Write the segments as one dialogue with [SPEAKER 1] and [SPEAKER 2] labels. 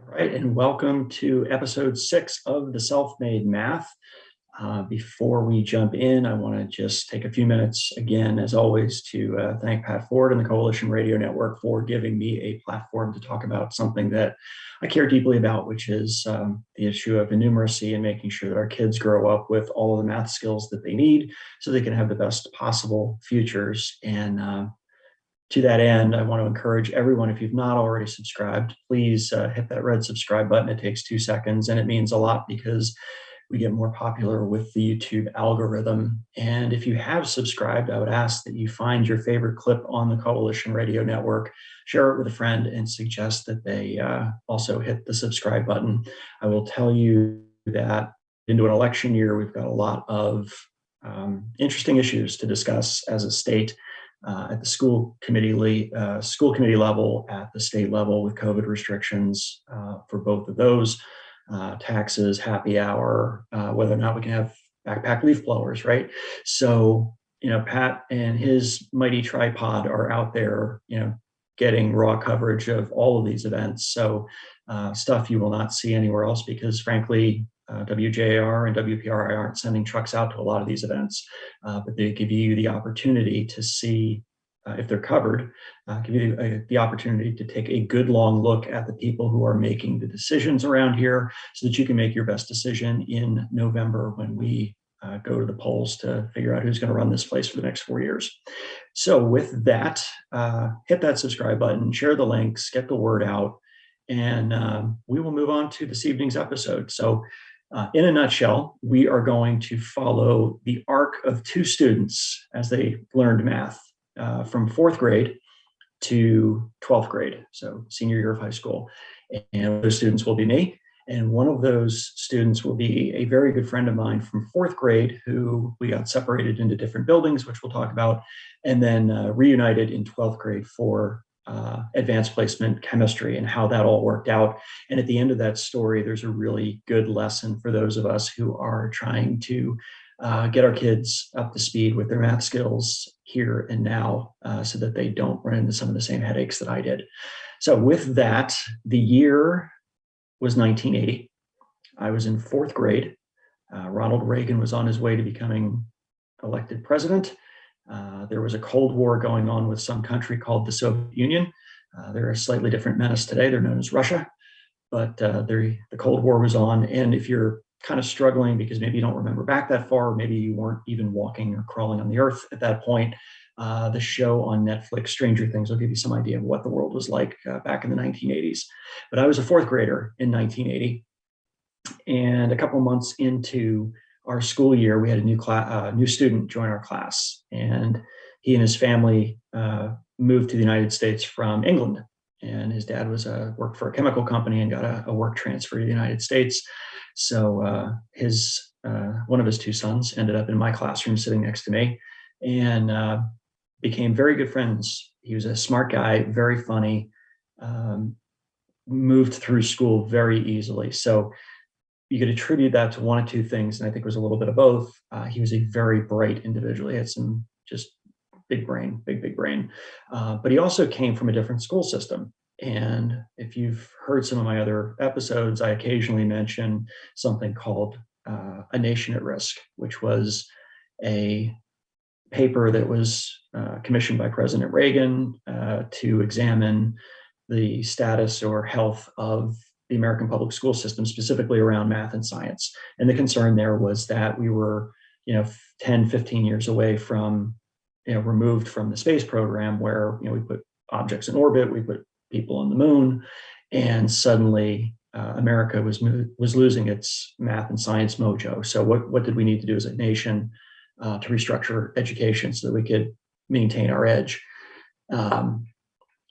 [SPEAKER 1] All right, and welcome to episode 6 of The Self-Made Math. Before we jump in, I want to just take a few minutes again, as always, to thank Pat Ford and the Coalition Radio Network for giving me a platform to talk about something that I care deeply about, which is the issue of innumeracy and making sure that our kids grow up with all of the math skills that they need so they can have the best possible futures. And to that end, I want to encourage everyone, if you've not already subscribed, please hit that red subscribe button. It takes 2 seconds, and it means a lot because we get more popular with the YouTube algorithm. And if you have subscribed, I would ask that you find your favorite clip on the Coalition Radio Network, share it with a friend, and suggest that they also hit the subscribe button. I will tell you that into an election year, we've got a lot of interesting issues to discuss as a state. At the school committee level, at the state level, with COVID restrictions for both of those, taxes, happy hour, whether or not we can have backpack leaf blowers, right? So, Pat and his mighty tripod are out there, getting raw coverage of all of these events. So stuff you will not see anywhere else because, frankly, WJR and WPRI aren't sending trucks out to a lot of these events, but they give you the opportunity to see if they're covered, give you the opportunity to take a good long look at the people who are making the decisions around here so that you can make your best decision in November when we go to the polls to figure out who's going to run this place for the next 4 years. So with that, hit that subscribe button, share the links, get the word out, and we will move on to this evening's episode. So in a nutshell, we are going to follow the arc of 2 students as they learned math from 4th grade to 12th grade, so senior year of high school. And those students will be me. And one of those students will be a very good friend of mine from 4th grade who we got separated into different buildings, which we'll talk about, and then reunited in 12th grade for advanced placement chemistry and how that all worked out. And at the end of that story, there's a really good lesson for those of us who are trying to get our kids up to speed with their math skills here and now so that they don't run into some of the same headaches that I did. So with that, the year was 1980. I was in 4th grade. Ronald Reagan was on his way to becoming elected president. There was a Cold War going on with some country called the Soviet Union. They're a slightly different menace today. They're known as Russia, but the Cold War was on. And if you're kind of struggling because maybe you don't remember back that far, or maybe you weren't even walking or crawling on the earth at that point, the show on Netflix, Stranger Things, will give you some idea of what the world was like back in the 1980s. But I was a 4th grader in 1980. And a couple months into our school year, we had a new student join our class, and he and his family moved to the United States from England. And his dad worked for a chemical company and got a work transfer to the United States. So one of his 2 sons ended up in my classroom sitting next to me, and became very good friends. He was a smart guy, very funny, moved through school very easily. So you could attribute that to one of 2 things, and I think it was a little bit of both. He was a very bright individual. He had some just big brain, big brain. But he also came from a different school system. And if you've heard some of my other episodes, I occasionally mention something called A Nation at Risk, which was a paper that was commissioned by President Reagan to examine the status or health of the American public school system, specifically around math and science. And the concern there was that we were, 10, 15 years away from, removed from the space program where, we put objects in orbit, we put people on the moon, and suddenly America was losing its math and science mojo. So what did we need to do as a nation to restructure education so that we could maintain our edge?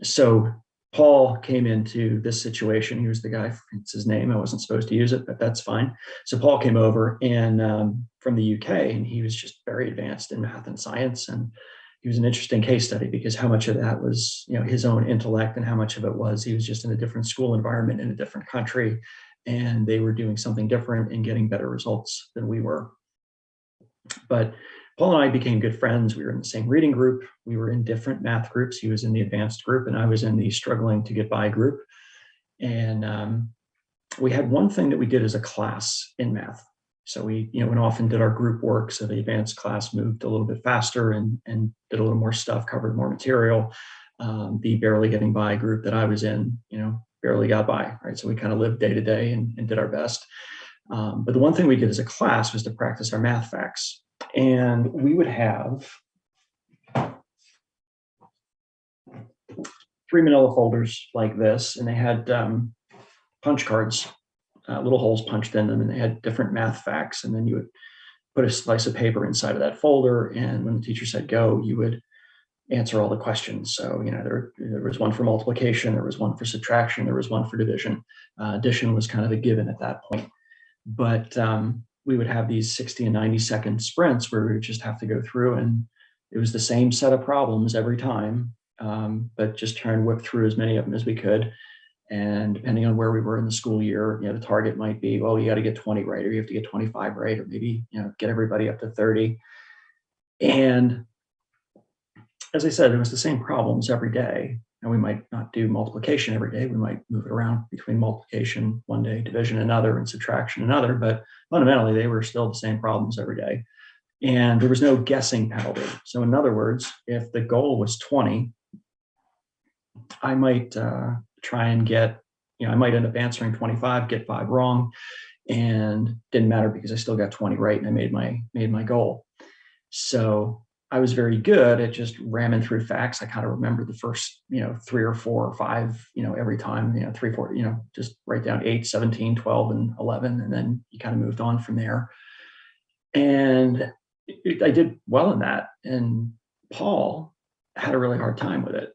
[SPEAKER 1] So Paul came into this situation. He was the guy, it's his name. I wasn't supposed to use it, but that's fine. So Paul came over and from the UK, and he was just very advanced in math and science. And he was an interesting case study because how much of that was, his own intellect and how much of it was he was just in a different school environment in a different country, and they were doing something different and getting better results than we were. But Paul and I became good friends. We were in the same reading group. We were in different math groups. He was in the advanced group and I was in the struggling to get by group. And we had one thing that we did as a class in math. So we, went off and did our group work. So the advanced class moved a little bit faster and did a little more stuff, covered more material. The barely getting by group that I was in, barely got by, right? So we kind of lived day to day and did our best. But the one thing we did as a class was to practice our math facts. And we would have 3 manila folders like this, and they had punch cards, little holes punched in them, and they had different math facts. And then you would put a slice of paper inside of that folder, and when the teacher said go, you would answer all the questions. So, there was one for multiplication, there was one for subtraction, there was one for division. Addition was kind of a given at that point. But we would have these 60 and 90 second sprints where we would just have to go through, and it was the same set of problems every time, but just try and whip through as many of them as we could. And depending on where we were in the school year, the target might be, well, you got to get 20 right, or you have to get 25 right, or maybe, get everybody up to 30. And as I said, it was the same problems every day. And we might not do multiplication every day. We might move it around between multiplication one day, division another, and subtraction another. But fundamentally, they were still the same problems every day. And there was no guessing penalty. So in other words, if the goal was 20, I might try and get, I might end up answering 25, get 5 wrong, and didn't matter because I still got 20 right and I made my goal. So I was very good at just ramming through facts. I kind of remembered the first, 3 or 4 or 5, every time, 3, 4, just write down 8, 17, 12, and 11. And then you kind of moved on from there. And I did well in that. And Paul had a really hard time with it.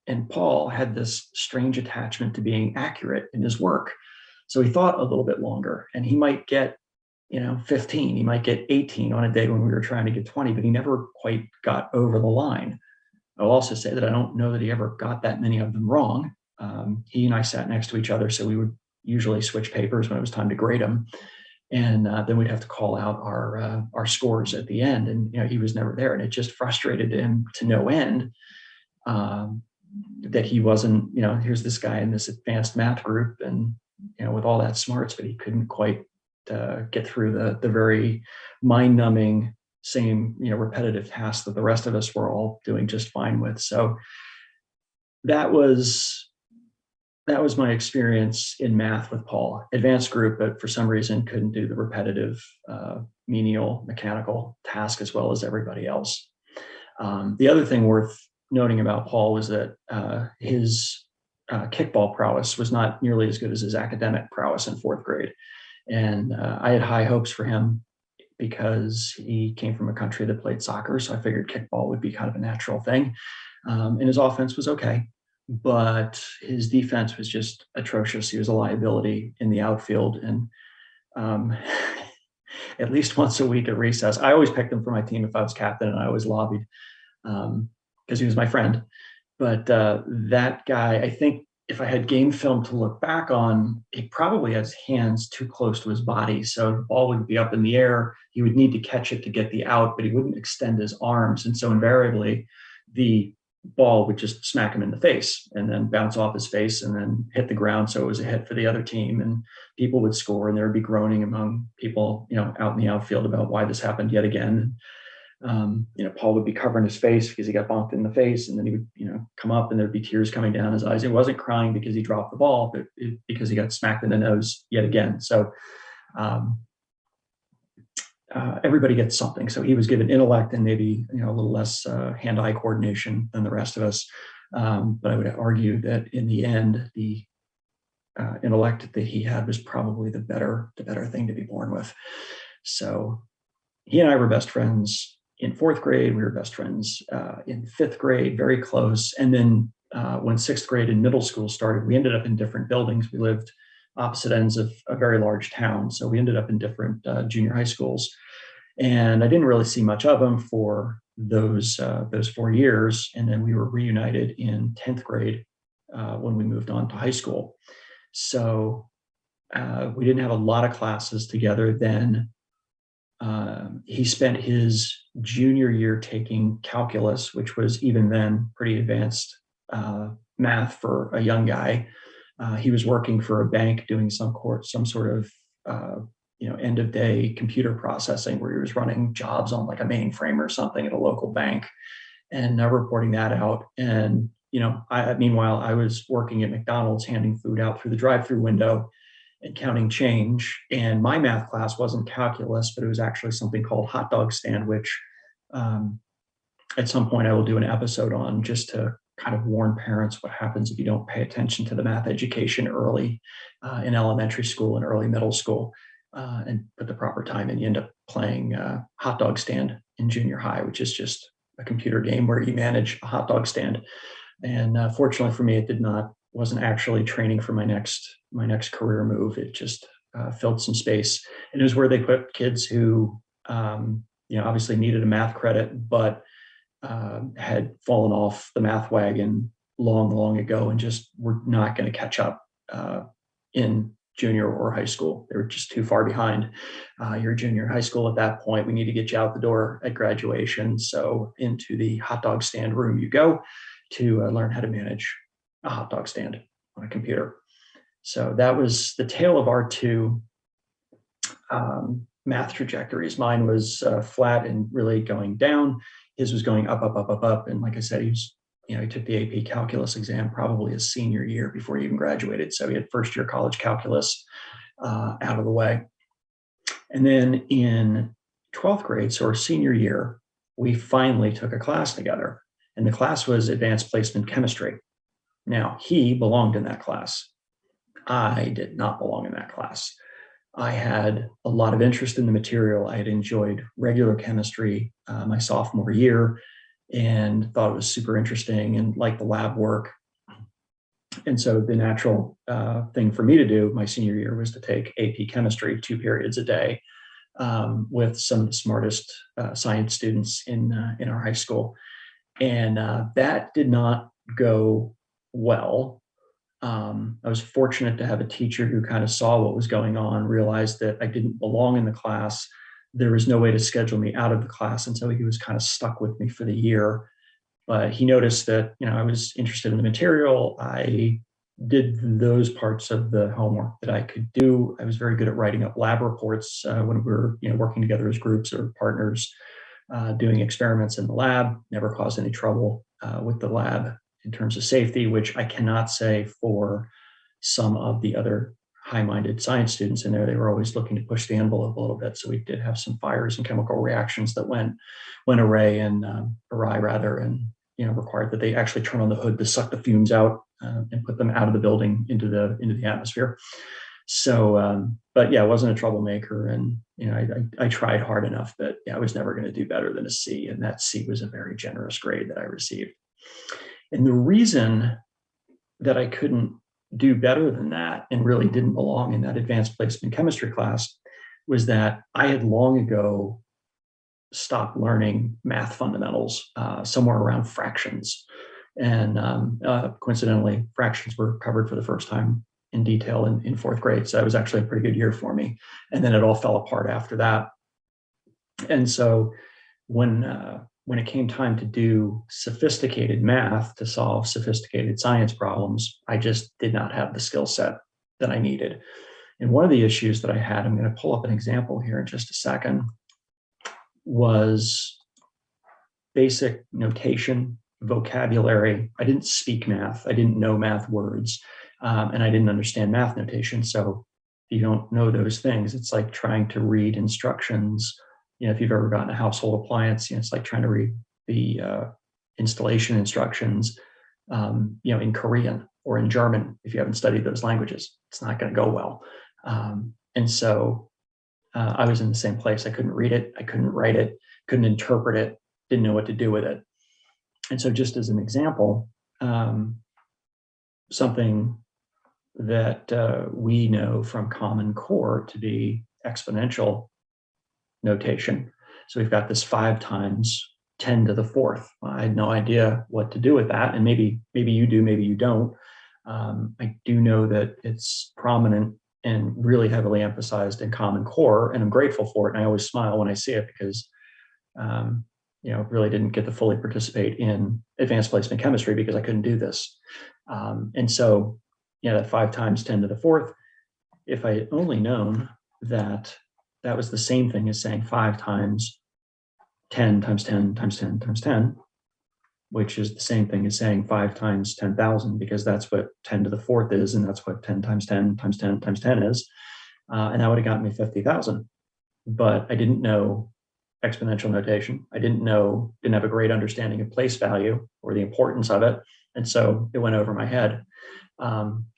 [SPEAKER 1] And Paul had this strange attachment to being accurate in his work. So he thought a little bit longer, and he might get 15, he might get 18 on a day when we were trying to get 20, but he never quite got over the line. I'll also say that I don't know that he ever got that many of them wrong. He and I sat next to each other, so we would usually switch papers when it was time to grade them. And then we'd have to call out our scores at the end. And, he was never there. And it just frustrated him to no end that he wasn't, here's this guy in this advanced math group and, with all that smarts, but he couldn't quite get through the very mind-numbing, same, repetitive tasks that the rest of us were all doing just fine with. So that was my experience in math with Paul. Advanced group, but for some reason couldn't do the repetitive, menial, mechanical task as well as everybody else. The other thing worth noting about Paul was that his kickball prowess was not nearly as good as his academic prowess in 4th grade. And I had high hopes for him because he came from a country that played soccer. So I figured kickball would be kind of a natural thing. And his offense was okay, but his defense was just atrocious. He was a liability in the outfield. And at least once a week at recess, I always picked him for my team if I was captain, and I always lobbied because he was my friend. But that guy, I think, if I had game film to look back on, he probably has hands too close to his body. So the ball would be up in the air. He would need to catch it to get the out, but he wouldn't extend his arms. And so invariably, the ball would just smack him in the face and then bounce off his face and then hit the ground. So it was a hit for the other team, and people would score, and there would be groaning among people, out in the outfield about why this happened yet again. Paul would be covering his face because he got bonked in the face, and then he would, come up and there'd be tears coming down his eyes. He wasn't crying because he dropped the ball, but because he got smacked in the nose yet again. So everybody gets something. So he was given intellect and maybe, a little less hand-eye coordination than the rest of us. But I would argue that in the end, the intellect that he had was probably the better thing to be born with. So he and I were best friends in fourth grade. We were best friends in fifth grade, very close. And then when sixth grade and middle school started, we ended up in different buildings. We lived opposite ends of a very large town. So we ended up in different junior high schools. And I didn't really see much of him for those 4 years. And then we were reunited in 10th grade when we moved on to high school. So we didn't have a lot of classes together then. He spent his junior year taking calculus, which was even then pretty advanced math for a young guy. He was working for a bank doing some sort of end of day computer processing, where he was running jobs on like a mainframe or something at a local bank and reporting that out. And meanwhile, I was working at McDonald's handing food out through the drive-through window and counting change. And my math class wasn't calculus, but it was actually something called hot dog stand, which at some point I will do an episode on, just to kind of warn parents what happens if you don't pay attention to the math education early in elementary school and early middle school and put the proper time in. You end up playing hot dog stand in junior high, which is just a computer game where you manage a hot dog stand. And fortunately for me, it wasn't actually training for my next career move. It just filled some space. And it was where they put kids who, obviously needed a math credit, but had fallen off the math wagon long ago and just were not going to catch up in junior or high school. They were just too far behind. You're a junior high school at that point. We need to get you out the door at graduation. So into the hot dog stand room you go to learn how to manage a hot dog stand on a computer. So that was the tale of our two math trajectories. Mine was flat and really going down. His was going up. And like I said, he took the AP calculus exam probably his senior year before he even graduated. So he had first year college calculus out of the way. And then in 12th grade, so our senior year, we finally took a class together. And the class was advanced placement chemistry. Now, he belonged in that class. I did not belong in that class. I had a lot of interest in the material. I had enjoyed regular chemistry my sophomore year and thought it was super interesting and liked the lab work. And so the natural thing for me to do my senior year was to take AP chemistry 2 periods a day with some of the smartest science students in our high school. And that did not go well. I was fortunate to have a teacher who kind of saw what was going on, realized that I didn't belong in the class. There was no way to schedule me out of the class. And so he was kind of stuck with me for the year. But he noticed that, I was interested in the material. I did those parts of the homework that I could do. I was very good at writing up lab reports when we were, working together as groups or partners, doing experiments in the lab. Never caused any trouble with the lab in terms of safety, which I cannot say for some of the other high-minded science students in there. They were always looking to push the envelope a little bit. So we did have some fires and chemical reactions that went awry and required that they actually turn on the hood to suck the fumes out and put them out of the building into the atmosphere. So, but yeah, I wasn't a troublemaker, and I tried hard enough, but I was never going to do better than a C, and that C was a very generous grade that I received. And the reason that I couldn't do better than that and really didn't belong in that advanced placement chemistry class was that I had long ago stopped learning math fundamentals somewhere around fractions. And coincidentally, fractions were covered for the first time in detail in fourth grade. So that was actually a pretty good year for me. And then it all fell apart after that. And so when when it came time to do sophisticated math to solve sophisticated science problems, I just did not have the skill set that I needed. And one of the issues that I had, I'm going to pull up an example here in just a second, was basic notation, vocabulary. I didn't speak math. I didn't know math words, and I didn't understand math notation. So if you don't know those things, it's like trying to read instructions. If you've ever gotten a household appliance, it's like trying to read the installation instructions, in Korean or in German. If you haven't studied those languages, it's not going to go well. And so I was in the same place. I couldn't read it. I couldn't write it, couldn't interpret it, didn't know what to do with it. And so just as an example, something that we know from Common Core to be exponential notation. So we've got this 5 times 10 to the 4th. I had no idea what to do with that. And maybe you do, maybe you don't. I do know that it's prominent and really heavily emphasized in Common Core, and I'm grateful for it. And I always smile when I see it because, really didn't get to fully participate in advanced placement chemistry because I couldn't do this. And so, that 5 times 10 to the 4th, if I had only known that that was the same thing as saying 5 times 10 times 10 times 10 times 10, which is the same thing as saying 5 times 10,000, because that's what 10 to the 4th is, and that's what 10 times 10 times 10 times 10 is. And that would have gotten me 50,000. But I didn't know exponential notation. I didn't have a great understanding of place value or the importance of it. And so it went over my head.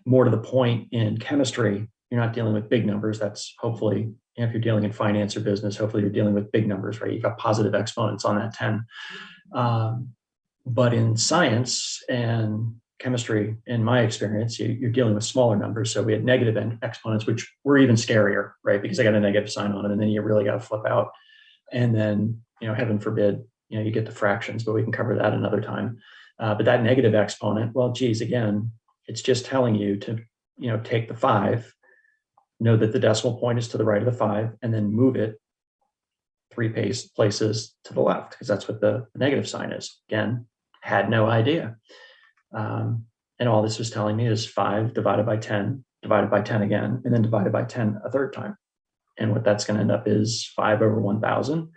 [SPEAKER 1] More to the point, in chemistry, you're not dealing with big numbers. That's hopefully, if you're dealing in finance or business, hopefully you're dealing with big numbers, right? You've got positive exponents on that 10. But in science and chemistry, in my experience, you're dealing with smaller numbers. So we had negative exponents, which were even scarier, right? Because I got a negative sign on it, and then you really got to flip out. And then, heaven forbid, you get the fractions, but we can cover that another time. But that negative exponent, well, geez, again, it's just telling you to, take the 5, know that the decimal point is to the right of the 5, and then move it 3 places to the left, because that's what the negative sign is. Again, had no idea. And all this was telling me is 5 divided by 10, divided by 10 again, and then divided by 10 a third time. And what that's going to end up is 5 over 1,000.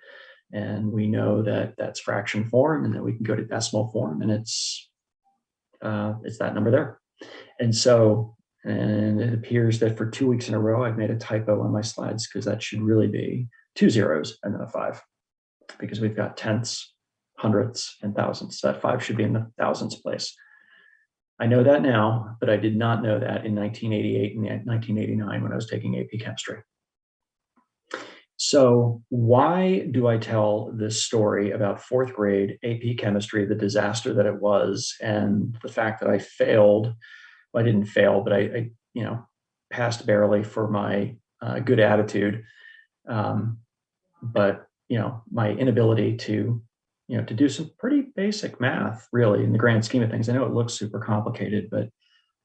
[SPEAKER 1] And we know that that's fraction form, and then we can go to decimal form, and it's that number there. And so, and it appears that for 2 weeks in a row, I've made a typo on my slides, because that should really be 2 zeros and then a 5, because we've got tenths, hundredths, and thousandths. So that 5 should be in the thousandths place. I know that now, but I did not know that in 1988 and 1989 when I was taking AP chemistry. So why do I tell this story about 4th grade AP chemistry, the disaster that it was, and the fact that I failed? Well, I didn't fail, but I passed barely for my good attitude. But my inability to do some pretty basic math, really, in the grand scheme of things. I know it looks super complicated, but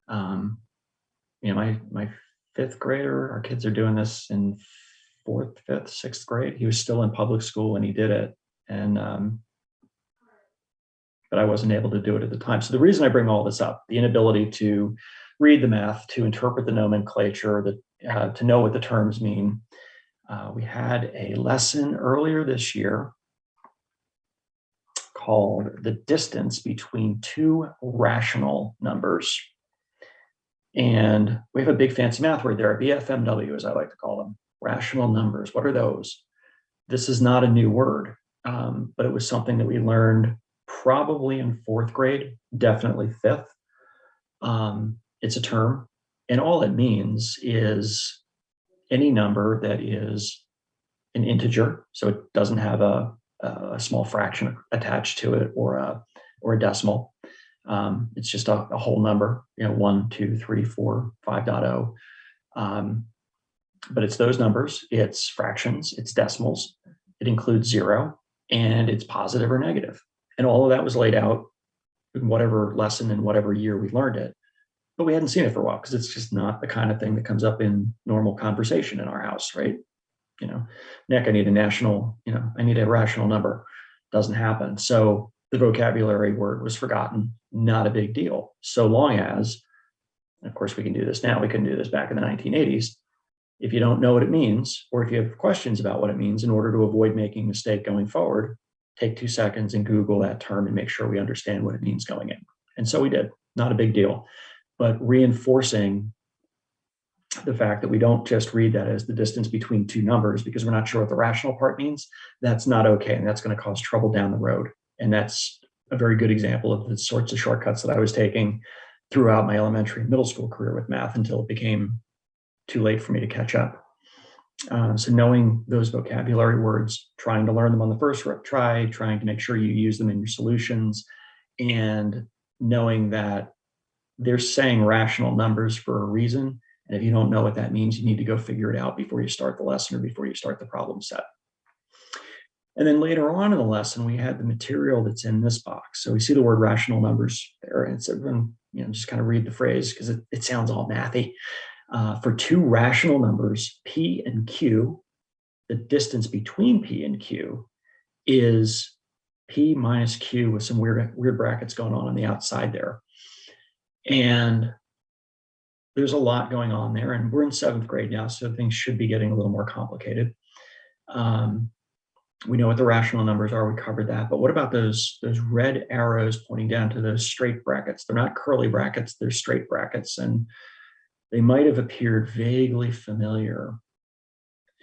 [SPEAKER 1] my 5th grader, our kids are doing this in 4th, 5th, 6th grade. He was still in public school and he did it. And, but I wasn't able to do it at the time. So the reason I bring all this up, the inability to read the math, to interpret the nomenclature, to know what the terms mean. We had a lesson earlier this year called The Distance Between Two Rational Numbers. And we have a big fancy math word there, BFMW, as I like to call them. Rational numbers. What are those? This is not a new word, but it was something that we learned probably in 4th grade, definitely 5th. It's a term, and all it means is any number that is an integer, so it doesn't have a small fraction attached to it or a decimal. It's just a whole number, 1, 2, 3, 4, 5.0. But it's those numbers, it's fractions, it's decimals, it includes 0, and it's positive or negative. And all of that was laid out in whatever lesson in whatever year we learned it. But we hadn't seen it for a while, because it's just not the kind of thing that comes up in normal conversation in our house, right? Nick, I need a rational number. doesn't happen. So the vocabulary word was forgotten, not a big deal. So long as, and of course we can do this now, we couldn't do this back in the 1980s. If you don't know what it means, or if you have questions about what it means, in order to avoid making a mistake going forward, take 2 seconds and Google that term and make sure we understand what it means going in. And so we did, not a big deal. But reinforcing the fact that we don't just read that as the distance between two numbers because we're not sure what the rational part means, that's not okay. And that's going to cause trouble down the road. And that's a very good example of the sorts of shortcuts that I was taking throughout my elementary and middle school career with math until it became too late for me to catch up. So knowing those vocabulary words, trying to learn them on the first try, trying to make sure you use them in your solutions, and knowing that they're saying rational numbers for a reason. And if you don't know what that means, you need to go figure it out before you start the lesson or before you start the problem set. And then later on in the lesson, we had the material that's in this box. So we see the word rational numbers there, and it's just kind of read the phrase because it sounds all mathy. For two rational numbers, P and Q, the distance between P and Q is P minus Q with some weird brackets going on the outside there. And there's a lot going on there, and we're in 7th grade now, so things should be getting a little more complicated. We know what the rational numbers are, we covered that, but what about those red arrows pointing down to those straight brackets? They're not curly brackets, they're straight brackets, and they might have appeared vaguely familiar.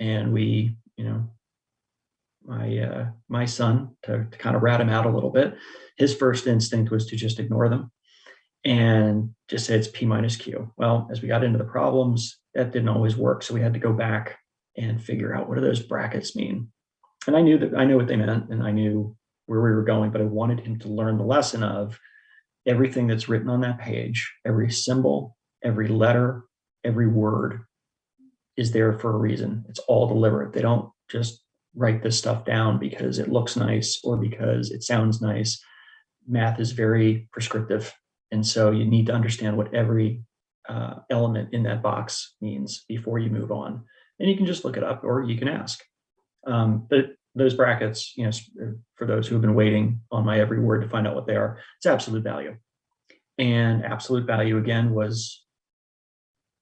[SPEAKER 1] And we, my son, to kind of rat him out a little bit, his first instinct was to just ignore them and just say it's P minus Q. Well, as we got into the problems, that didn't always work. So we had to go back and figure out what do those brackets mean. And I knew what they meant and I knew where we were going, but I wanted him to learn the lesson of everything that's written on that page, every symbol, every letter, every word is there for a reason. It's all deliberate. They don't just write this stuff down because it looks nice or because it sounds nice. Math is very prescriptive. And so you need to understand what every element in that box means before you move on. And you can just look it up or you can ask. But those brackets, for those who have been waiting on my every word to find out what they are, it's absolute value. And absolute value, again, was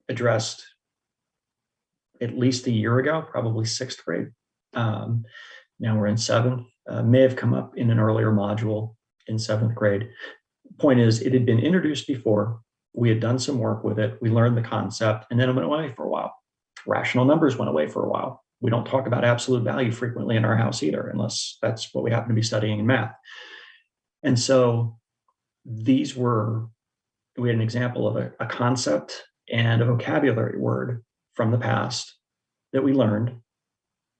[SPEAKER 1] addressed at least a year ago, probably 6th grade. Now we're in 7th. May have come up in an earlier module in 7th grade. Point is, it had been introduced before. We had done some work with it. We learned the concept, and then it went away for a while. Rational numbers went away for a while. We don't talk about absolute value frequently in our house either, unless that's what we happen to be studying in math. And so we had an example of a concept and a vocabulary word from the past that we learned,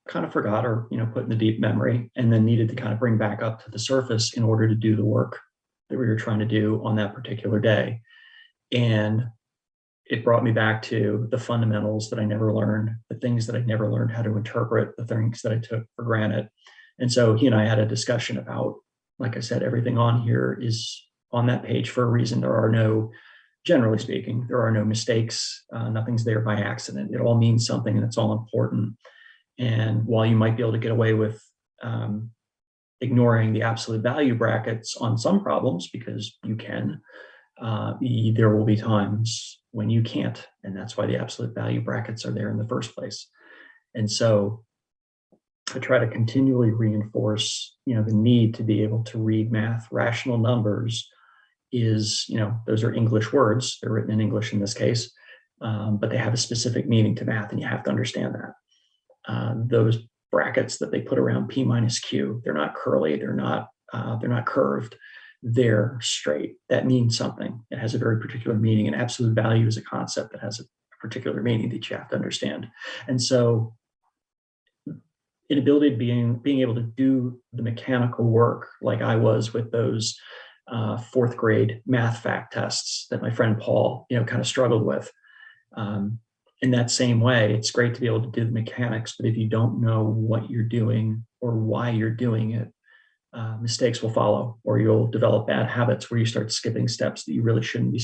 [SPEAKER 1] kind of forgot or put in the deep memory, and then needed to kind of bring back up to the surface in order to do the work that we were trying to do on that particular day. And it brought me back to the fundamentals that I never learned, the things that I never learned how to interpret, the things that I took for granted. And so he and I had a discussion about, like I said, everything on here is on that page for a reason. Generally speaking, there are no mistakes. Nothing's there by accident. It all means something and it's all important. And while you might be able to get away with ignoring the absolute value brackets on some problems, because you can, there will be times when you can't. And that's why the absolute value brackets are there in the first place. And so I try to continually reinforce, the need to be able to read math. Rational numbers is, those are English words. They're written in English in this case, but they have a specific meaning to math, and you have to understand that. Those brackets that they put around P minus Q, they're not curly, they're not curved, they're straight. That means something. It has a very particular meaning, and absolute value is a concept that has a particular meaning that you have to understand. And so inability of being able to do the mechanical work like I was with those 4th grade math fact tests that my friend Paul, kind of struggled with. In that same way, it's great to be able to do the mechanics, but if you don't know what you're doing or why you're doing it, mistakes will follow, or you'll develop bad habits where you start skipping steps that you really shouldn't be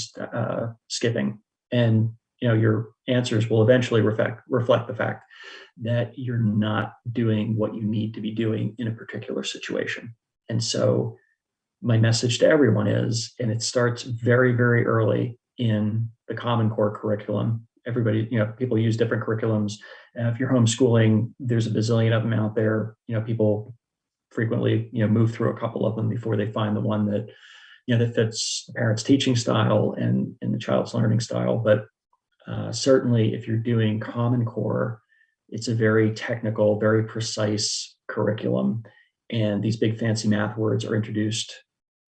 [SPEAKER 1] skipping. And your answers will eventually reflect the fact that you're not doing what you need to be doing in a particular situation. And so my message to everyone is, and it starts very, very early in the Common Core curriculum. Everybody, people use different curriculums. If you're homeschooling, there's a bazillion of them out there. People frequently, move through a couple of them before they find the one that, that fits the parent's teaching style and the child's learning style. But certainly if you're doing Common Core, it's a very technical, very precise curriculum. And these big fancy math words are introduced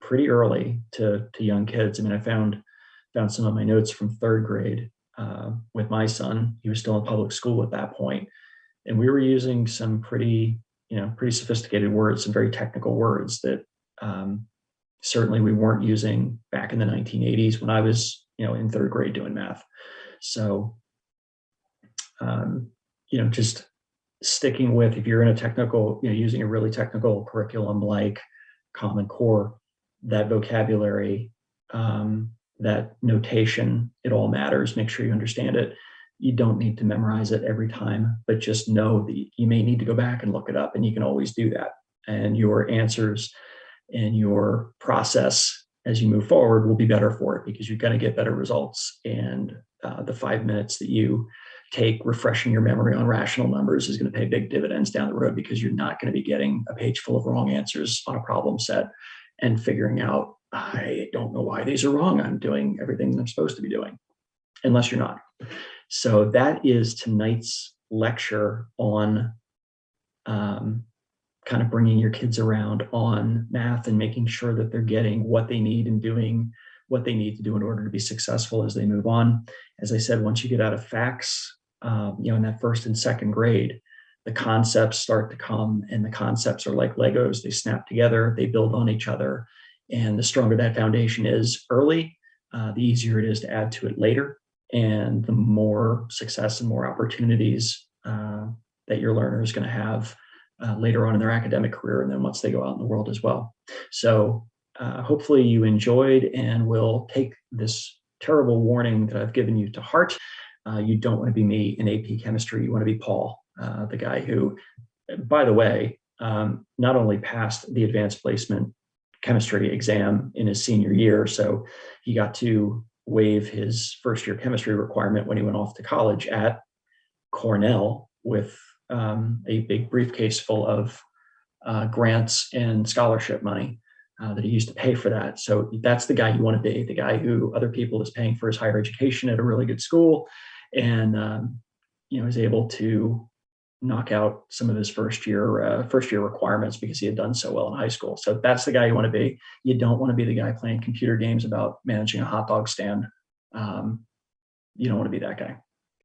[SPEAKER 1] pretty early to young kids. I mean, I found some of my notes from third grade with my son. He was still in public school at that point, and we were using some pretty sophisticated words, some very technical words that certainly we weren't using back in the 1980s when I was, in third grade doing math. So, just sticking with, if you're in a technical, using a really technical curriculum like Common Core, that vocabulary, that notation, it all matters. Make sure you understand it. You don't need to memorize it every time, but just know that you may need to go back and look it up, and you can always do that. And your answers and your process as you move forward will be better for it, because you're going to get better results. And the 5 minutes that you take refreshing your memory on rational numbers is going to pay big dividends down the road, because you're not going to be getting a page full of wrong answers on a problem set and figuring out, I don't know why these are wrong. I'm doing everything that I'm supposed to be doing, unless you're not. So that is tonight's lecture on kind of bringing your kids around on math and making sure that they're getting what they need and doing what they need to do in order to be successful as they move on. As I said, once you get out of facts, in that first and second grade, the concepts start to come, and the concepts are like Legos. They snap together, they build on each other. And the stronger that foundation is early, the easier it is to add to it later. And the more success and more opportunities that your learner is going to have later on in their academic career, and then once they go out in the world as well. So hopefully you enjoyed and will take this terrible warning that I've given you to heart. You don't want to be me in AP chemistry. You want to be Paul, the guy who, by the way, not only passed the advanced placement chemistry exam in his senior year, so he got to waive his first year chemistry requirement when he went off to college at Cornell with a big briefcase full of grants and scholarship money that he used to pay for that. So that's the guy you want to be, the guy who other people is paying for his higher education at a really good school, and is able to knock out some of his first year requirements because he had done so well in high school. So that's the guy you want to be. You don't want to be the guy playing computer games about managing a hot dog stand. You don't want to be that guy.